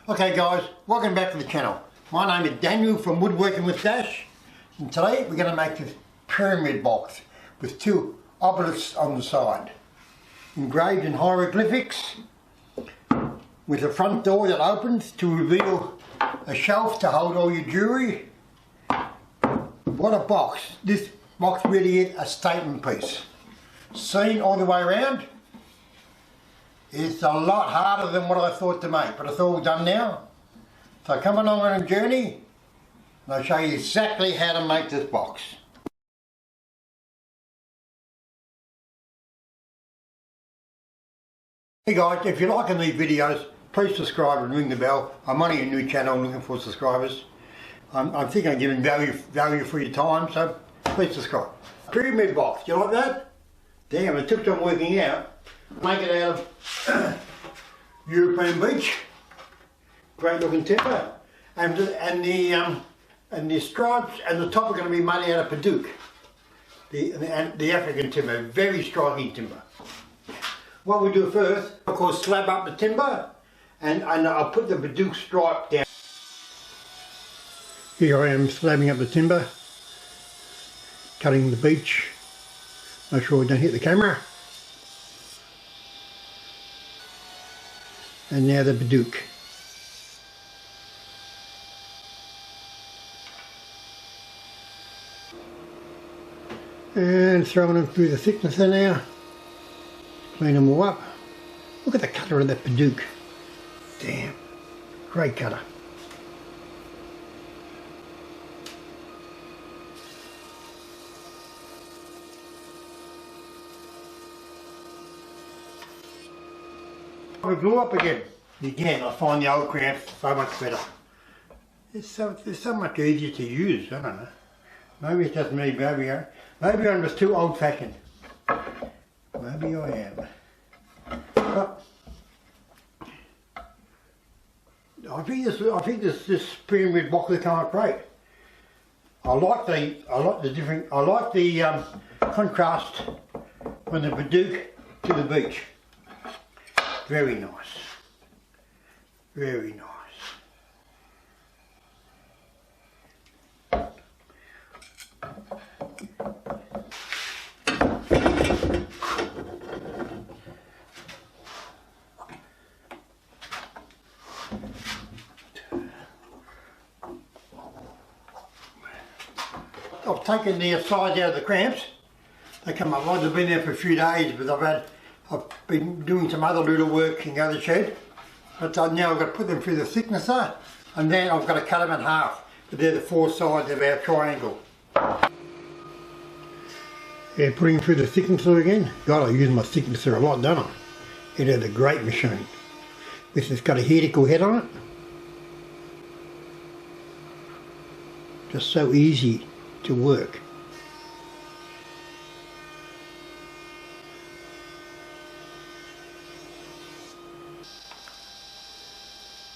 Okay guys, welcome back to the channel. My name is Daniel from Woodworking with Dash, and today we're going to make this pyramid box with two obelisks on the side, engraved in hieroglyphics, with a front door that opens to reveal a shelf to hold all your jewellery. What a box! This box really is a statement piece. Seen all the way around, it's a lot harder than what I thought to make, but it's all done now. So come along on a journey and I'll show you exactly how to make this box. Hey guys, if you're liking these videos, please subscribe and ring the bell. I'm only a new channel looking for subscribers. I think I'm giving value for your time, so please subscribe. Pyramid box, you like that? Damn, it took some working out. Make it out of European beech, great looking timber, and the stripes and the top are going to be made out of padook, the African timber, very striking timber. What we do first, of course, slab up the timber, and I'll put the padook stripe down. Here I am slabbing up the timber, cutting the beech. Make sure I don't hit the camera. And now the padook. And throwing them through the thicknesser now. Clean them all up. Look at the colour of that padook. Damn, great colour. I glue up again. I find the old cramps so much better. It's so much easier to use, I don't know. Maybe it's just me, maybe I'm just too old fashioned. Maybe I am. But I think this pyramid box is kind of great. I like the contrast from the padook to the beech. Very nice. Very nice. I've taken the sides out of the cramps. They come up. I've been there for a few days, but I've been doing some other little work in the other shed, but now I've got to put them through the thicknesser, and then I've got to cut them in half. But they're the four sides of our triangle. Yeah, putting through the thicknesser again. God, I use my thicknesser a lot, don't I? It is a great machine. This has got a helical head on it. Just so easy to work.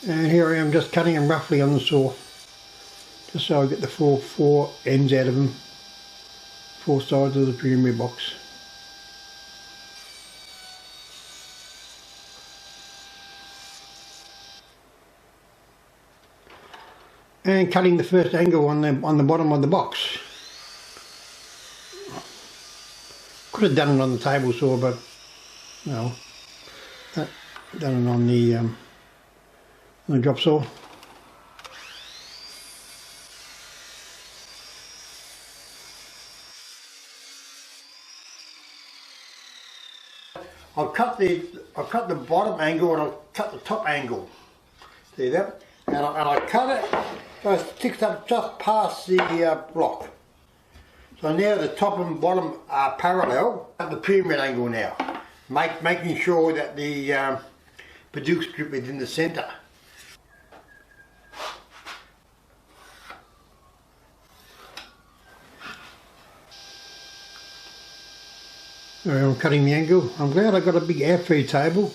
And here I am just cutting them roughly on the saw, just so I get the four ends out of them, four sides of the pyramid box. And cutting the first angle on the bottom of the box. Could have done it on the table saw, but no, done it on the drop saw. I've cut the bottom angle and I've cut the top angle. See that? And I cut it so it sticks up just past the block. So now the top and bottom are parallel at the pyramid angle now, making sure that the padook strip is in the centre. I'm cutting the angle. I'm glad I got a big air feed table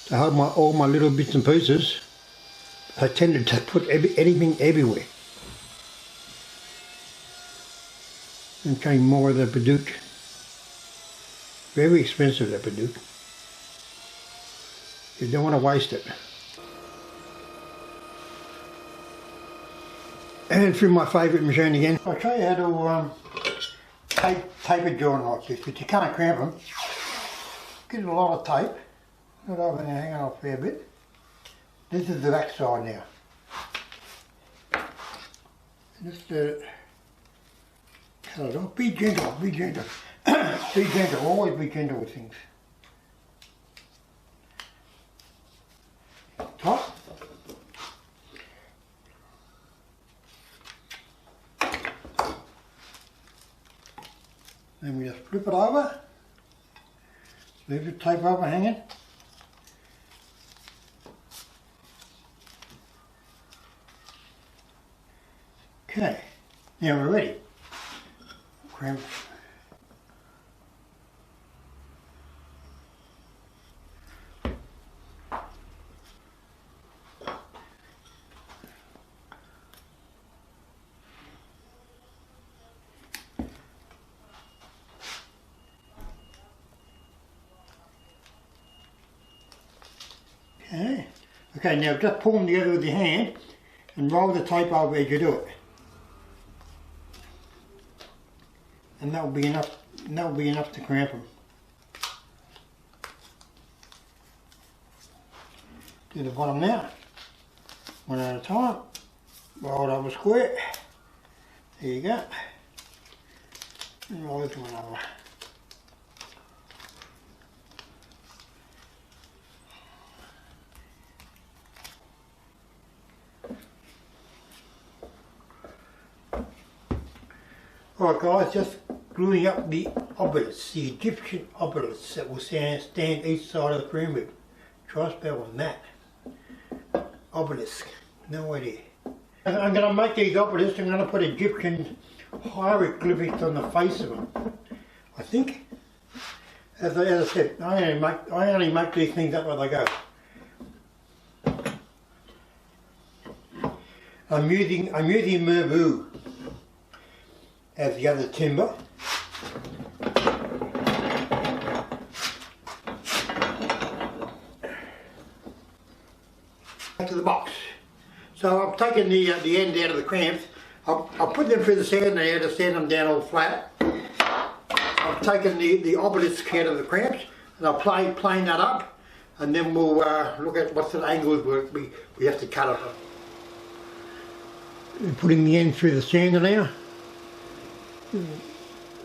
to hold all my little bits and pieces. I tended to put anything everywhere. And cutting more of the padook. Very expensive, that padook. You don't want to waste it. And through my favourite machine again. I'll show you how to tape a joint like this, but you can't cramp them. Get a lot of tape. Not over there, hanging off a fair bit. This is the back side now. Just cut it off. Be gentle, be gentle. Be gentle, always be gentle with things. Top. Then we just flip it over. Leave the tape overhanging. Okay, now we're ready. Cramp. Okay, now just pull them together with your hand and roll the tape over as you do it. And that will be enough to cramp them. Do the bottom now. One at a time. Roll it over square. There you go. And roll it to another. Alright guys, just gluing up the obelisks, the Egyptian obelisks that will stand each side of the pyramid. Try spelling that. Obelisk, no idea. I'm going to make these obelisks, I'm going to put Egyptian hieroglyphics on the face of them. I think. As I said, I only make these things up as I go. I'm using Mervu as the other timber. Back to the box. So I've taken the end out of the cramps. I'll put them through the sand there to sand them down all flat. I've taken the obelisk out of the cramps and I'll plane that up, and then we'll look at what sort of angles we have to cut it. Putting the end through the sander now.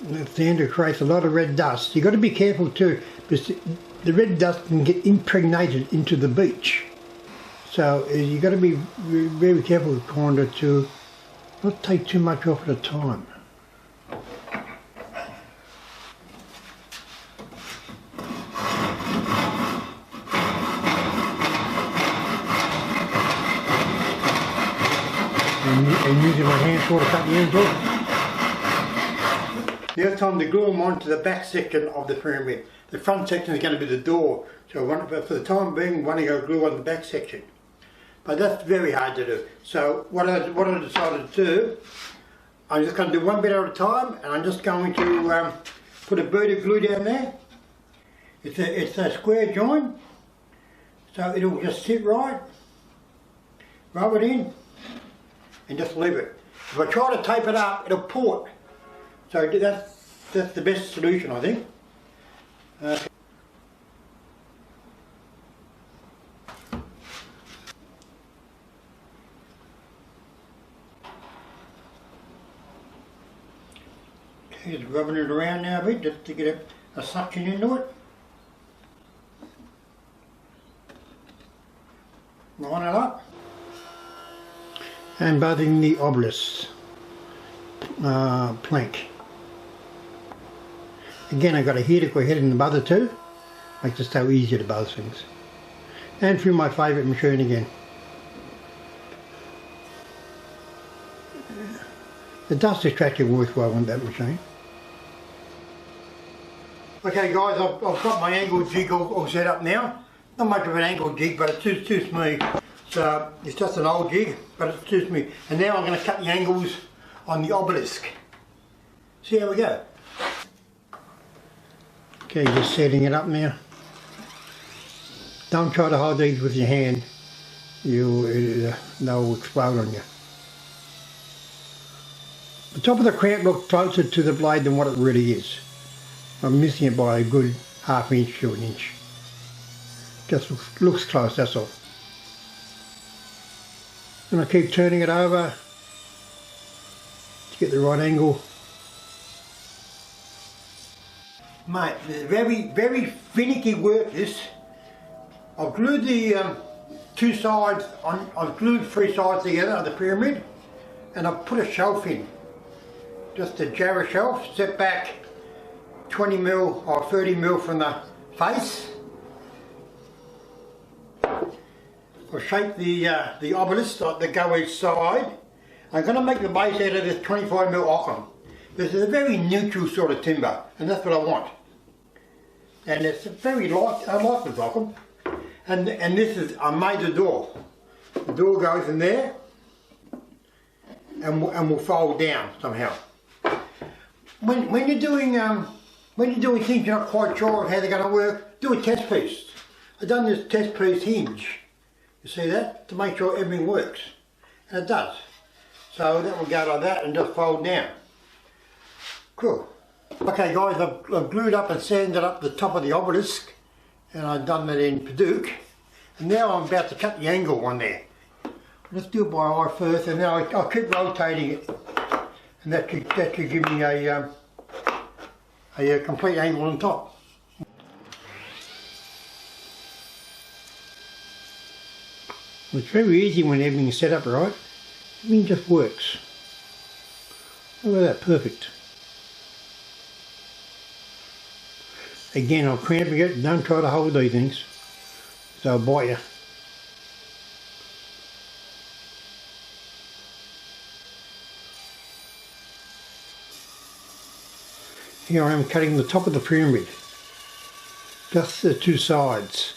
The sander creates a lot of red dust. You've got to be careful too, because the red dust can get impregnated into the beach. So you've got to be very careful kind of to not take too much off at a time. And using my hand saw to cut the ends off. Now it's time to glue them onto the back section of the pyramid. The front section is going to be the door, so for the time being we want to go glue on the back section. But that's very hard to do. So what I decided to do, I'm just going to do one bit at a time, and I'm just going to put a bead of glue down there. It's a square joint, so it'll just sit right. Rub it in, and just leave it. If I try to tape it up, it'll port. So that's the best solution, I think. Okay, just rubbing it around now a bit, just to get a suction into it. Line it up. And buzzing the obelisk plank. Again, I've got a helical head in the buzzer too. Makes it so easier to buzz things. And through my favourite machine again. The dust extractor works well on that machine. Okay guys, I've got my angle jig all set up now. Not much of an angle jig, but it suits me. So it's just an old jig, but it suits me. And now I'm going to cut the angles on the obelisk. See how we go. Okay, just setting it up now. Don't try to hold these with your hand. They'll explode on you. The top of the cramp looks closer to the blade than what it really is. I'm missing it by a good half inch to an inch. Just looks close, that's all. And I keep turning it over to get the right angle. Mate, very finicky work this. I've glued the two sides on, I've glued three sides together of the pyramid, and I've put a shelf in. Just a Jarrah shelf, set back 20 mil or 30 mil from the face. I've shaped the obelisk that go each side. I'm going to make the base out of this 25 mil ochre. This is a very neutral sort of timber, and that's what I want. And it's very light, I like this ochre. And this is, I made the door. The door goes in there and will fold down somehow. When you're doing things you're not quite sure of how they're going to work, do a test piece. I've done this test piece hinge. You see that? To make sure everything works. And it does. So that will go like that and just fold down. Cool. Okay guys, I've glued up and sanded up the top of the obelisk, and I've done that in Paduke. And now I'm about to cut the angle on there. Let's do it by eye first, and now I'll keep rotating it. And that should give me a complete angle on top. It's very easy when everything's set up right. Everything just works. Look at that, perfect. Again, I'm cramping it. Don't try to hold these things, they'll bite you. Here I am cutting the top of the pyramid, just the two sides.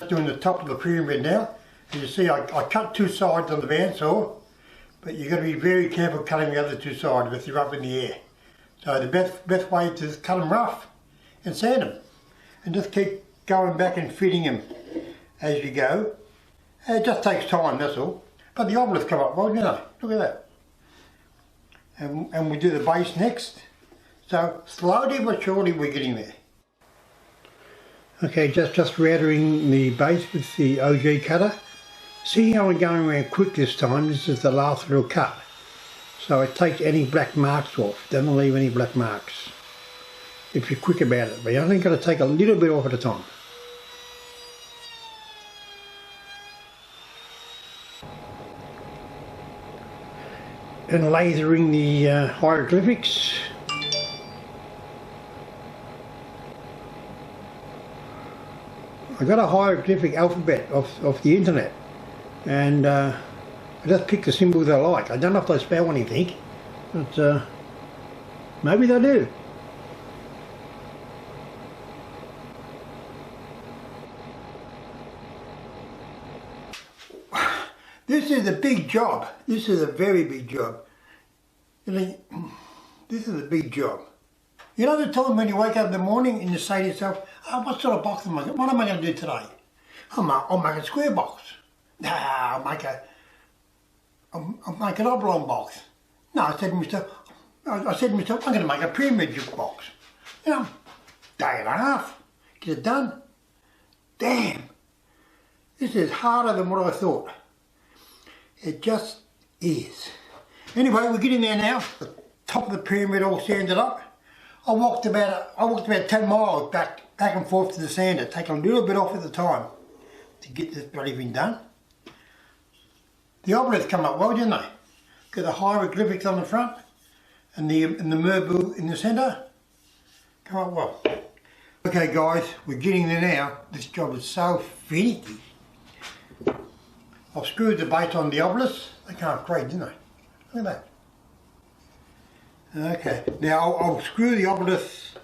Doing the top of the pyramid now. As you see, I cut two sides on the bandsaw, but you've got to be very careful cutting the other two sides if they're up in the air. So the best way is to cut them rough and sand them, and just keep going back and fitting them as you go. It just takes time, that's all. But the obelisks come up well, you know. Look at that. And we do the base next. So slowly but surely we're getting there. Okay, just routering the base with the OG cutter. See how I'm going around quick this time? This is the last little cut. So it takes any black marks off, doesn't leave any black marks if you're quick about it, but you're only got to take a little bit off at a time. And lasering the hieroglyphics. I got a hieroglyphic alphabet off the internet, and I just pick the symbols I like. I don't know if they spell anything, but maybe they do. This is a big job. This is a very big job. You know, this is a big job. You know the time when you wake up in the morning and you say to yourself, oh, what sort of box am I going to, what am I going to do today? I'll make a square box. Nah, I'll make an oblong box. No, I said to myself, I'm going to make a pyramid box. You know, day and a half, get it done. Damn, this is harder than what I thought. It just is. Anyway, we're getting there now. The top of the pyramid all sanded up. I walked about 10 miles back and forth to the sander, taking a little bit off at the time to get this bloody thing done. The obelisks come up well, didn't they? Got the hieroglyphics on the front and the merble in the centre. Come up well. Okay guys, we're getting there now. This job is so finicky. I've screwed the base on the obelisk. They came up great, didn't they? Look at that. Okay, now I'll screw the obelisk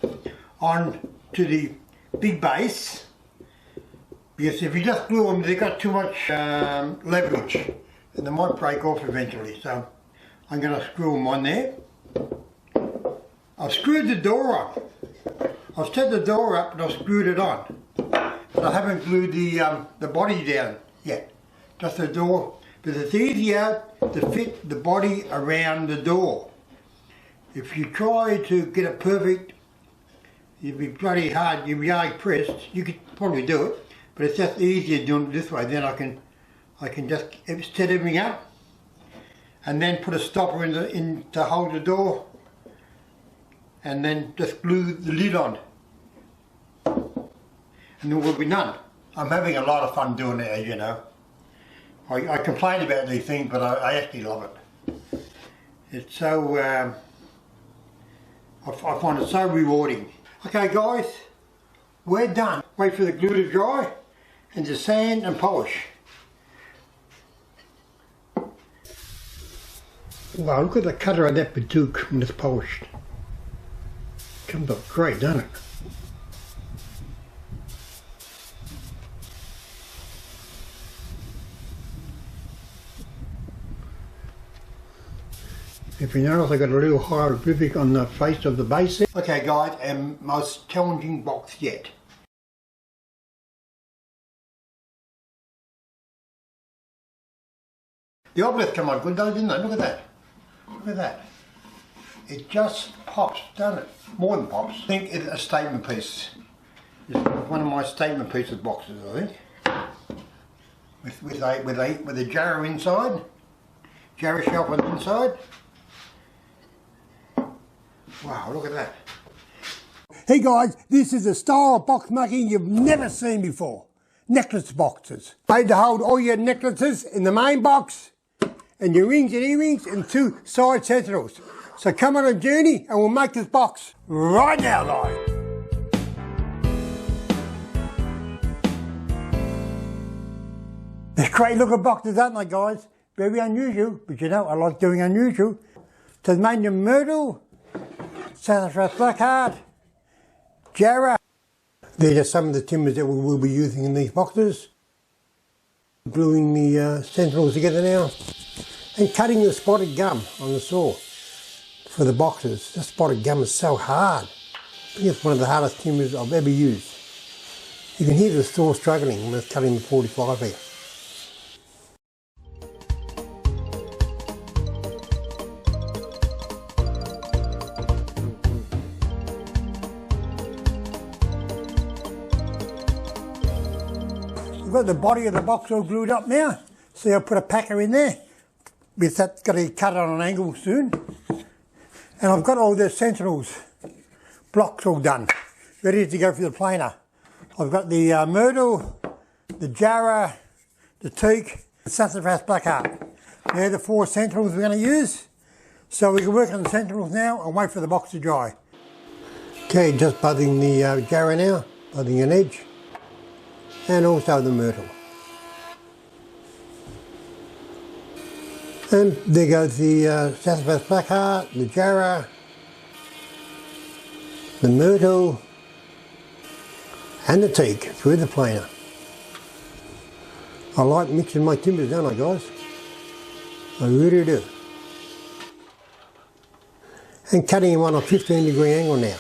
on to the big base, because if you just glue them, they've got too much leverage and they might break off eventually. So I'm going to screw them on there. I've screwed the door up. I've set the door up and I've screwed it on. But I haven't glued the body down yet. Just the door, but it's easier to fit the body around the door. If you try to get it perfect, you'd be bloody hard, you'd be hard pressed. You could probably do it, but it's just easier doing it this way. Then I can just set everything up and then put a stopper in to hold the door and then just glue the lid on. And then we'll be done. I'm having a lot of fun doing it, as you know. I complain about these things, but I actually love it. It's so, I find it so rewarding. Okay guys, we're done. Wait for the glue to dry and to sand and polish. Wow, look at the colour of that badook when it's polished. Comes up great, doesn't it? If you notice, I got a little hieroglyphic on the face of the base there. Okay guys, and most challenging box yet. The obelisk come on good though, didn't they? Look at that. Look at that. It just pops, doesn't it? More than pops. I think it's a statement piece. It's one of my statement pieces boxes, I think. With a jar inside. Jar shelf on the inside. Wow, look at that. Hey guys, this is a style of box making you've never seen before. Necklace boxes. Made to hold all your necklaces in the main box and your rings and earrings and 2 side sentinels. So come on a journey and we'll make this box right now, guys. They're great looking boxes, aren't they guys? Very unusual, but you know I like doing unusual. Tasmanian myrtle, sassafras blackheart, jarrah. These are some of the timbers that we will be using in these boxes. Gluing the sentinels together now and cutting the spotted gum on the saw for the boxes. The spotted gum is so hard. I think it's one of the hardest timbers I've ever used. You can hear the saw struggling when it's cutting the 45 here. I've got the body of the box all glued up now. See, I'll put a packer in there because that's got to get cut on an angle soon. And I've got all the sentinels blocks all done, ready to go for the planer. I've got the myrtle, the jarrah, the teak, the sassafras blackheart. They're the 4 sentinels we're going to use. So we can work on the sentinels now and wait for the box to dry. Okay, just buzzing the jarrah now, buzzing an edge. And also the myrtle. And there goes the sassafras blackheart, the jarrah, the myrtle, and the teak through the planer. I like mixing my timbers, don't I guys? I really do. And cutting them on a 15-degree angle now.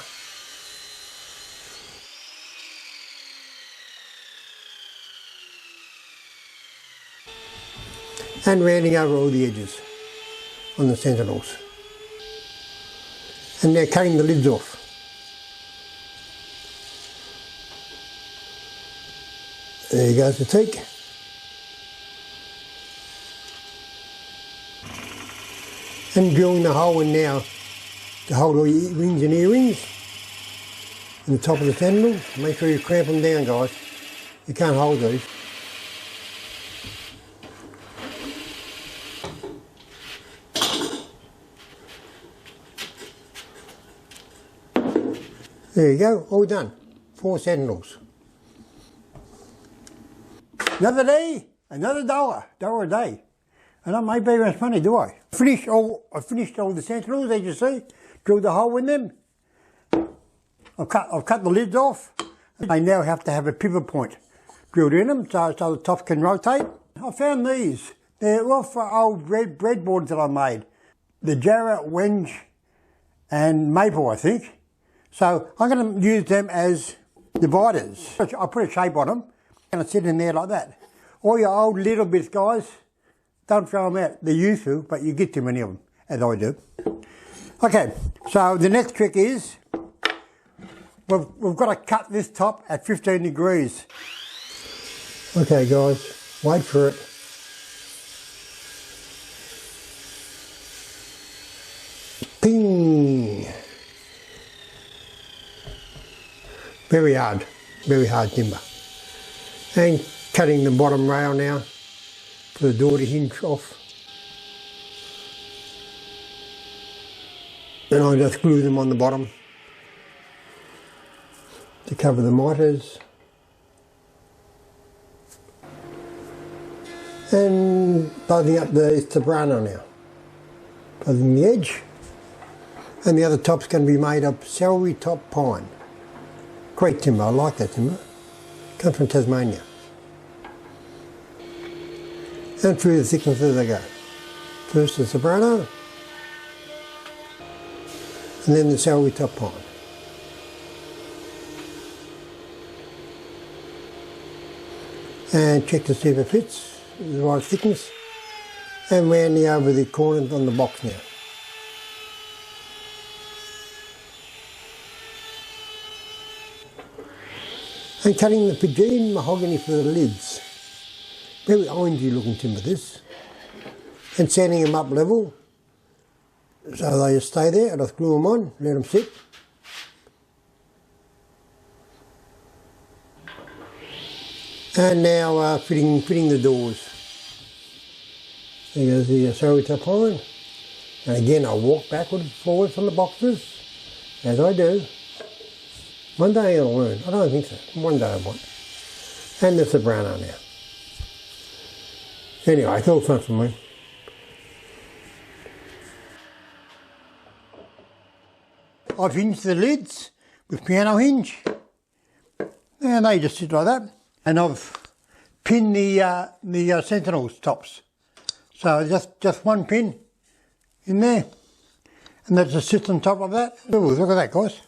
And rounding over all the edges on the sentinels. And now cutting the lids off. There goes the teak. And drilling the hole in now to hold all your rings and earrings in the top of the sentinels. Make sure you clamp them down, guys. You can't hold these. There you go, all done. 4 sentinels. Another day, another dollar a day. And I may be much money, do I? I finished all the sentinels, as you see. Drilled the hole in them. I've cut the lids off. They now have to have a pivot point drilled in them so the top can rotate. I found these. They're off old breadboards that I made. The jarrah, wenge and maple, I think. So I'm going to use them as dividers. I put a shape on them, and I sit in there like that. All your old little bits, guys, don't throw them out. They're useful, but you get too many of them, as I do. Okay, so the next trick is, we've got to cut this top at 15 degrees. Okay guys, wait for it. Ping! Very hard timber. And cutting the bottom rail now for the door to hinge off. Then I'll just glue them on the bottom to cover the miters. And buzzing up the soprano now. Buzzing the edge. And the other top's going to be made of celery top pine. Great timber, I like that timber. Comes from Tasmania. And through the thickness as I go. First the soprano, and then the celery top pine. And check to see if it fits, the right thickness, and rounding over the corners on the box now. And cutting the pigeon mahogany for the lids. Very orangey looking timber this. And sanding them up level, so they just stay there. I just glue them on, let them sit. And now fitting the doors. There goes the celery top pine. And again I'll walk backwards and forwards on the boxes, as I do. One day I'll learn. I don't think so. One day I won't. And the soprano now. Anyway, it's all fun for me. I've hinged the lids with piano hinge. And they just sit like that. And I've pinned the sentinels tops. So just one pin in there. And that just sits on top of that. Ooh, look at that, guys.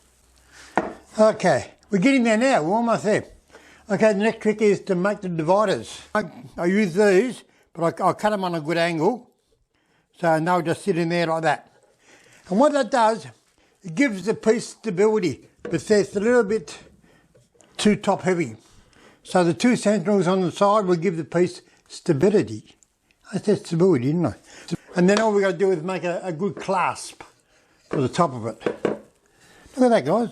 Okay, we're getting there now, we're almost there. Okay, the next trick is to make the dividers. I use these, but I'll cut them on a good angle, so they'll just sit in there like that. And what that does, it gives the piece stability, but it's a little bit too top heavy. So the two sentinels on the side will give the piece stability. I said stability, didn't I? And then all we've got to do is make a good clasp for the top of it. Look at that, guys.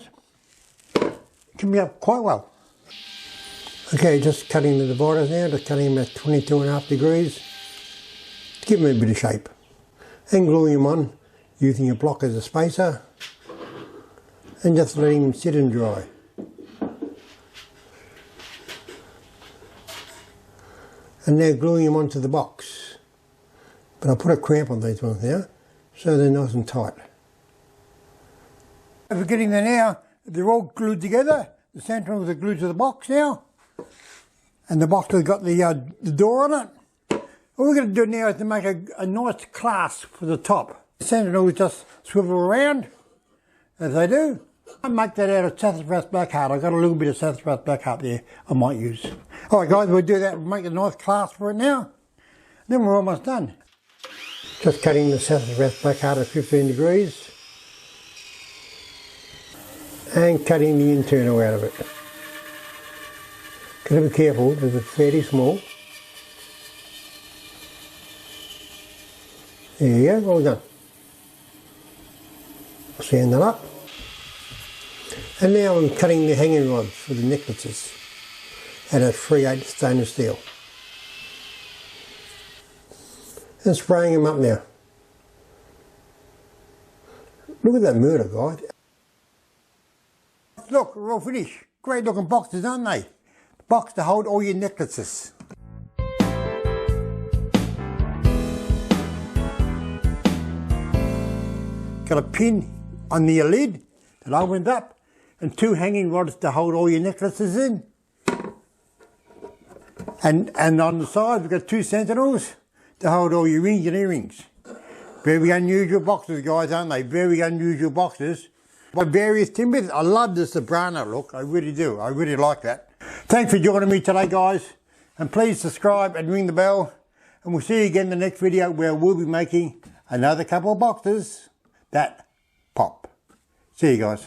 Coming up quite well. Okay, just cutting the dividers now, just cutting them at 22.5 degrees to give them a bit of shape. And gluing them on using a block as a spacer and just letting them sit and dry. And now gluing them onto the box. But I'll put a clamp on these ones now so they're nice and tight. We're getting there now. They're all glued together. The sentinels are glued to the box now. And the box has got the door on it. All we're going to do now is to make a nice clasp for the top. The sentinels just swivel around, as they do. I make that out of sassafras black heart. I've got a little bit of sassafras black heart there I might use. Alright guys, we'll do that. We'll make a nice clasp for it now. Then we're almost done. Just cutting the sassafras black heart at 15 degrees. And cutting the internal out of it. Got to be careful because it's fairly small. There you go, all done. Sand that up. And now I'm cutting the hanging rods for the necklaces out of 3/8 stainless steel. And spraying them up now. Look at that murder, guys. Look, we're all finished. Great looking boxes, aren't they? Box to hold all your necklaces. Got a pin on the lid that opens up and two hanging rods to hold all your necklaces in. And on the side we've got two sentinels to hold all your rings and earrings. Very unusual boxes, guys, aren't they? Very unusual boxes. By various timbers. I love the soprano look, I really do. I really like that. Thanks for joining me today, guys. And please subscribe and ring the bell. And we'll see you again in the next video where we'll be making another couple of boxes that pop. See you guys.